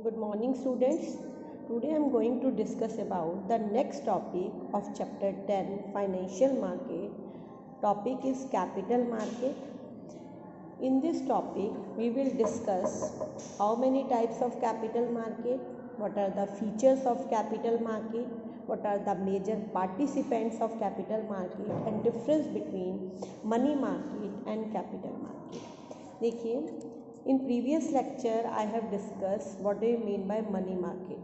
Good morning, students. Today I am going to discuss about the next topic of chapter 10, financial market. Topic is capital market. In this topic we will discuss how many types of capital market, what are the features of capital market, what are the major participants of capital market and difference between money market and capital market. देखिए, in previous lecture I have discussed what do you mean by money market.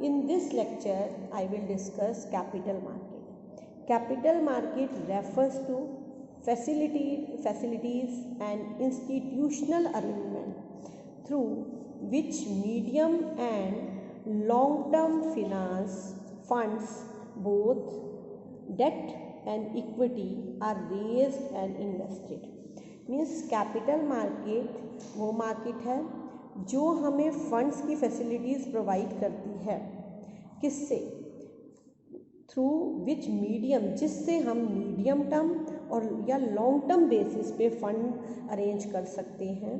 In this lecture I will discuss capital market. Capital market refers to facilities and institutional arrangement through which medium and long-term finance funds, both debt and equity, are raised and invested. Means capital market वो market है जो हमें funds की facilities provide करती है। किससे? Through which medium, जिससे हम मीडियम टर्म और या लॉन्ग टर्म बेसिस पे फंड अरेंज कर सकते हैं।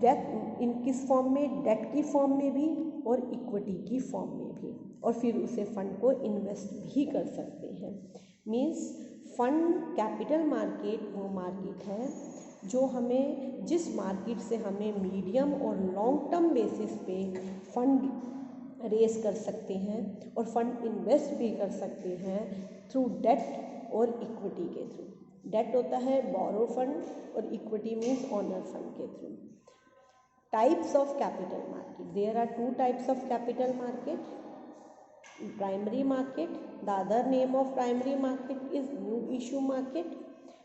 डेट इन किस फॉर्म में? डेट की फॉर्म में भी और इक्विटी की फॉर्म में भी, और फिर उसे फंड को इन्वेस्ट भी कर सकते हैं। मीन्स फंड कैपिटल मार्केट वो मार्केट है जो हमें, जिस मार्केट से हमें मीडियम और लॉन्ग टर्म बेसिस पे फंड रेज कर सकते हैं और फंड इन्वेस्ट भी कर सकते हैं थ्रू डेट और इक्विटी के थ्रू। डेट होता है बोरो फंड और इक्विटी मीन्स ओनर फंड के through. Types of capital market, there are two types of capital market. Primary market, the other name of primary market is new issue market.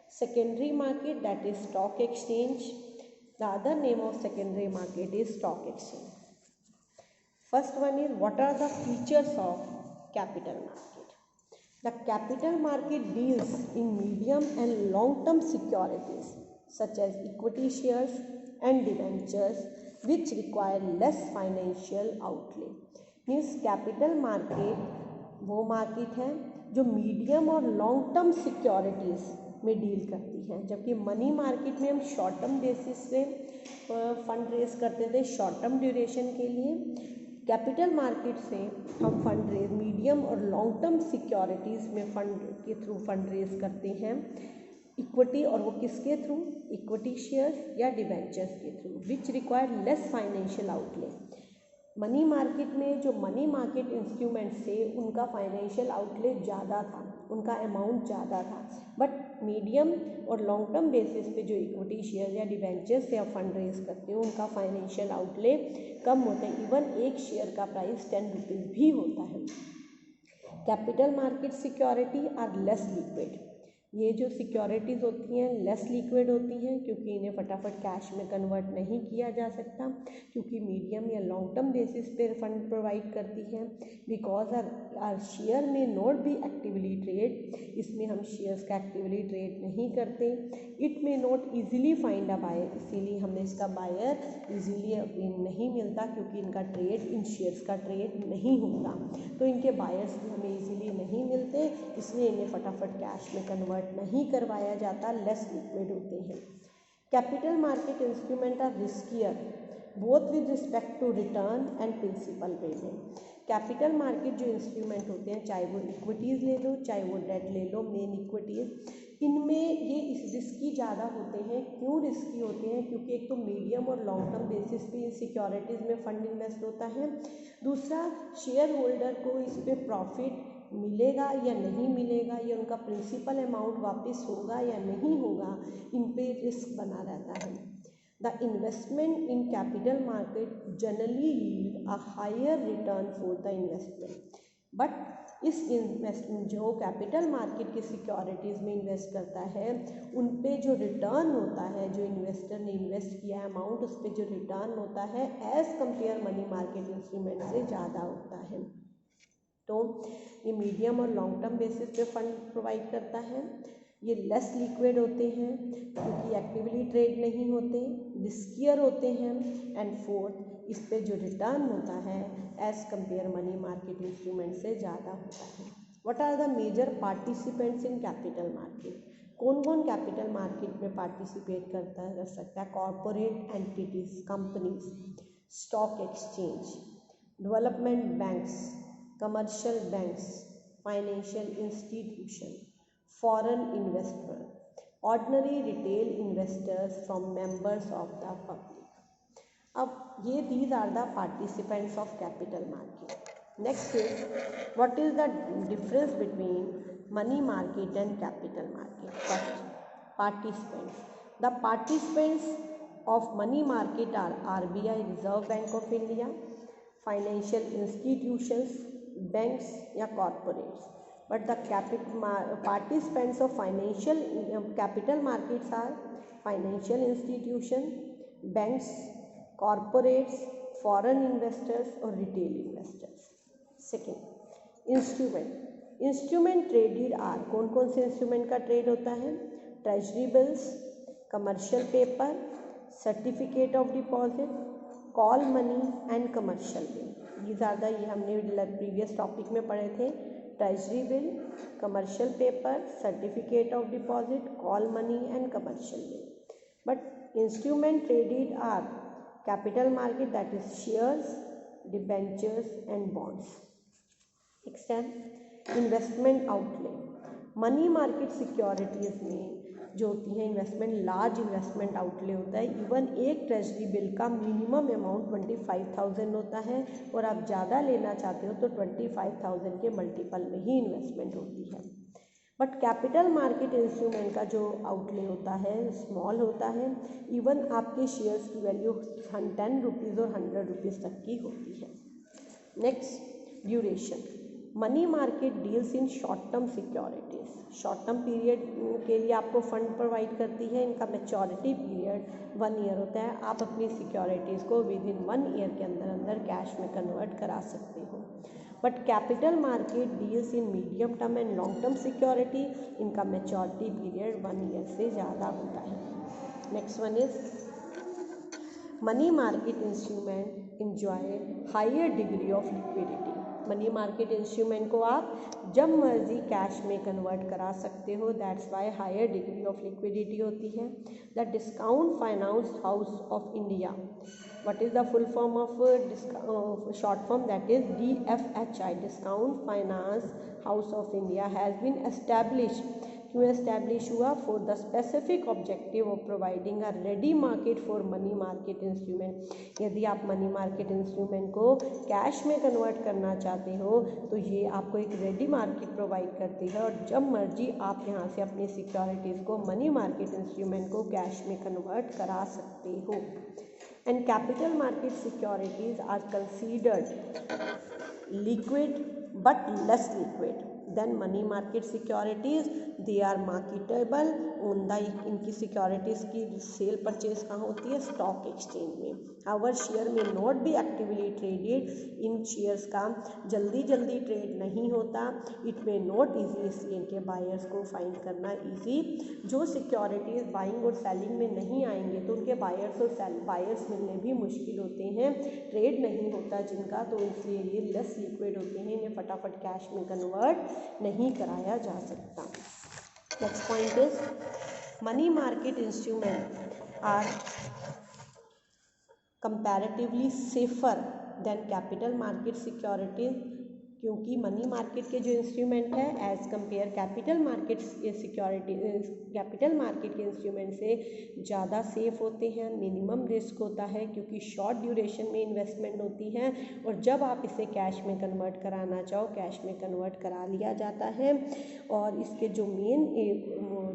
Secondary market, that is stock exchange, the other name of secondary market is stock exchange. First one is, what are the features of capital market? The capital market deals in medium and long term securities such as equity shares and debentures which require less financial outlay. Means capital market वो market है जो medium और long term securities में deal करती है, जबकि money market में हम शॉर्ट टर्म बेसिस पे फंड रेज करते थे शॉर्ट टर्म ड्यूरेशन के लिए। कैपिटल मार्केट से हम फंड रेज मीडियम और लॉन्ग टर्म सिक्योरिटीज़ में फंड के थ्रू फंड रेज करते हैं इक्विटी, और वो किसके थ्रू? इक्विटी शेयर्स या डिबेंचर्स के through, which require less financial outlay. Money market में जो मनी मार्केट इंस्ट्रूमेंट्स थे उनका फाइनेंशियल आउटले ज़्यादा था, उनका अमाउंट ज़्यादा था, बट मीडियम और लॉन्ग टर्म बेसिस पे जो इक्विटी शेयर या डिबेंचर्स से आप फंड रेज करते हो उनका फाइनेंशियल आउटले कम होता है। इवन एक शेयर का प्राइस 10 रुपीज़ भी होता है। Capital market security are less liquid, ये जो सिक्योरिटीज़ होती हैं लेस लिक्विड होती हैं क्योंकि इन्हें फटाफट कैश में कन्वर्ट नहीं किया जा सकता, क्योंकि मीडियम या लॉन्ग टर्म बेसिस पे फंड प्रोवाइड करती हैं। Because are share may not be actively trade, इसमें हम शेयर्स का एक्टिवली ट्रेड नहीं करते। It may not easily find a buyer, इसीलिए हमें इसका बायर ईजिली नहीं मिलता क्योंकि इनका ट्रेड, इन शेयर्स का ट्रेड नहीं होता, तो इनके बायर्स भी हमें ईजिली नहीं मिलते, इसलिए इन्हें फटाफट कैश में कन्वर्ट नहीं करवाया जाता, लेस लिक्विड होते हैं। Capital market instrument are riskier both with respect to return and principal payment. Capital market जो इंस्ट्रूमेंट होते हैं, चाहे वो इक्विटीज़ ले लो चाहे वो डेट ले लो, मेन इक्विटीज़, इनमें ये इस रिस्की ज़्यादा होते हैं। क्यों रिस्की होते हैं? क्योंकि एक तो मीडियम और लॉन्ग टर्म बेसिस पे इन सिक्योरिटीज़ में फंड इन्वेस्ट होता है, दूसरा शेयर होल्डर को इस पर प्रॉफिट मिलेगा या नहीं मिलेगा, या उनका प्रिंसिपल अमाउंट वापस होगा या नहीं होगा, इन पे रिस्क बना रहता है। The investment in capital market generally yield a higher return for the investment, but इस इन्वेस्टमेंट जो कैपिटल मार्केट की सिक्योरिटीज़ में इन्वेस्ट करता है उन पे जो रिटर्न होता है, जो इन्वेस्टर ने इन्वेस्ट किया अमाउंट, उस पर जो रिटर्न होता है as compare money market instrument से ज़्यादा होता है। तो ये मीडियम और लॉन्ग टर्म बेसिस पे फंड प्रोवाइड करता है। ये लेस लिक्विड होते हैं क्योंकि एक्टिवली ट्रेड नहीं होते, रिस्कियर होते हैं, एंड फोर्थ इस पे जो रिटर्न होता है as compare money market instrument से ज़्यादा होता है। What are the major participants in capital market? कौन कौन कैपिटल मार्केट में पार्टिसिपेट कर सकता है? Corporate entities, companies, stock exchange, development banks, commercial banks, financial institution, foreign investor, ordinary retail investors from members of the public. अब ये these are the participants of capital market. Next is what is the difference between money market and capital market? First, participants. The participants of money market are RBI, Reserve Bank of India, financial institutions, banks या corporates. But the participants of financial capital markets are financial institutions, banks, corporates, foreign investors और retail investors. Second, instrument traded are, कौन कौन से instrument का trade होता है? Treasury bills, commercial paper, certificate of deposit, call money and commercial bill. These are the, ये हमने previous topic में पढ़े थे। Treasury bill, commercial paper, certificate of deposit, call money and commercial bill. But instrument traded are capital market, that is shares, debentures and bonds. Next है investment outlay. Money market securities में जो होती हैं investment, large investment outlay होता है। Even एक treasury bill का minimum amount 25,000 होता है और आप ज़्यादा लेना चाहते हो तो 25,000 के मल्टीपल में ही इन्वेस्टमेंट होती है। बट कैपिटल मार्केट इंस्ट्रूमेंट का जो आउटले होता है स्मॉल होता है। इवन आपके शेयर्स की वैल्यू 10 रुपीज़ और 100 रुपीज़ तक की होती है। Next, duration. Money market deals in short term securities. Short term period के लिए आपको फंड प्रोवाइड करती है। इनका मैच्योरिटी पीरियड 1 ईयर होता है। आप अपनी सिक्योरिटीज़ को विद इन 1 ईयर के अंदर अंदर कैश में कन्वर्ट करा सकते हो। But capital market deals in medium term and long term security. इनका मैच्योरिटी पीरियड 1 ईयर से ज़्यादा होता है। Next one is money market instrument enjoy higher degree of liquidity. Money market instrument को आप जब मर्जी कैश में कन्वर्ट करा सकते हो। That's why higher degree of liquidity होती है। The discount finance house of India, what is the full form of short form? That is DFHI, discount finance house of India has been established. क्यों establish हुआ? For the specific objective of providing a ready market for money market instrument. यदि आप money market instrument को cash में convert करना चाहते हो तो ये आपको एक रेडी मार्केट प्रोवाइड करती है और जब मर्जी आप यहाँ से अपनी सिक्योरिटीज़ को मनी मार्केट इंस्ट्रूमेंट को कैश में कन्वर्ट करा सकते हो। And capital market securities are considered liquid but less liquid than money market securities. They are marketable on the, इनकी सिक्योरिटीज़ की सेल परचेज कहाँ होती है? स्टॉक एक्सचेंज में। However share may not be actively traded. इन shares का जल्दी trade नहीं होता। इट में नॉट ईजी, इसलिए इनके बायर्स को फाइंड करना ईजी। जो सिक्योरिटीज़ बाइंग और सेलिंग में नहीं आएंगे तो उनके बायर्स और बायर्स मिलने भी मुश्किल होते हैं। ट्रेड नहीं होता जिनका, तो इसलिए ये लेस लिक्विड होते हैं। इन्हें फटाफट कैश में कन्वर्ट नहीं कराया जा सकता। Next point is money market instrument are comparatively safer than capital market securities. क्योंकि मनी मार्केट के जो इंस्ट्रूमेंट है as compare capital market security, capital market के इंस्ट्रूमेंट से ज़्यादा सेफ होते हैं। मिनिमम रिस्क होता है क्योंकि शॉर्ट ड्यूरेशन में इन्वेस्टमेंट होती है और जब आप इसे कैश में कन्वर्ट कराना चाहो कैश में कन्वर्ट करा लिया जाता है। और इसके जो मेन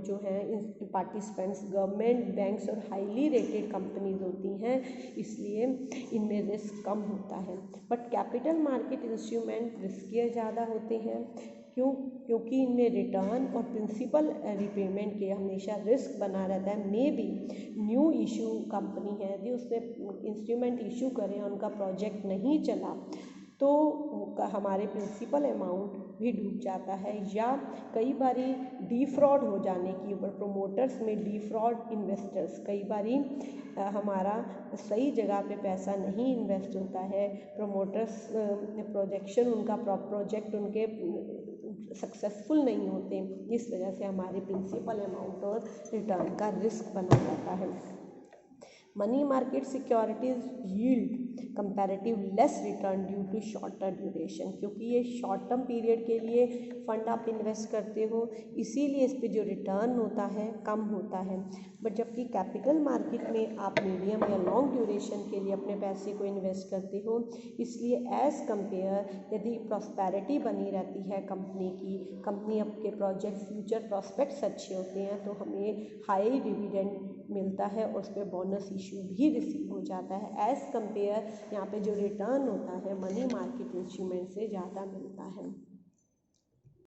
जो है पार्टिसिपेंट्स गवर्नमेंट, बैंक्स और हाईली रेटेड कंपनीज होती हैं, इसलिए इनमें रिस्क कम होता है। But capital market instrument riskier ज़्यादा होते हैं। क्योंकि इनमें रिटर्न और प्रिंसिपल रिपेमेंट के हमेशा रिस्क बना रहता है। May be new issue company है यदि उसने इंस्ट्रूमेंट इशू करें और उनका प्रोजेक्ट नहीं चला तो हमारे प्रिंसिपल अमाउंट भी डूब जाता है। या कई बारी डीफ्रॉड हो जाने की ऊपर प्रमोटर्स में डीफ्रॉड इन्वेस्टर्स, कई बारी हमारा सही जगह पे पैसा नहीं इन्वेस्ट होता है। प्रमोटर्स प्रोजेक्शन उनका प्रोजेक्ट उनके सक्सेसफुल नहीं होते, इस वजह से हमारे प्रिंसिपल अमाउंट और रिटर्न का रिस्क बना रहता है। Money market securities yield comparative less return due to shorter duration, क्योंकि ये शॉर्ट टर्म पीरियड के लिए फंड आप इन्वेस्ट करते हो, इसीलिए इस पे जो रिटर्न होता है कम होता है। बट जबकि कैपिटल मार्केट में आप मीडियम या लॉन्ग ड्यूरेशन के लिए अपने पैसे को इन्वेस्ट करते हो, इसलिए एज़ कंपेयर यदि प्रॉस्पेरिटी बनी रहती है कंपनी की, कंपनी आपके प्रोजेक्ट फ्यूचर प्रॉस्पेक्ट्स अच्छे होते हैं, तो हमें हाई डिविडेंड मिलता है और उस पर बोनस इशू भी रिसीव हो जाता है। एज़ कंपेयर यहाँ पे जो रिटर्न होता है मनी मार्केट इंस्ट्रूमेंट से ज़्यादा मिलता है।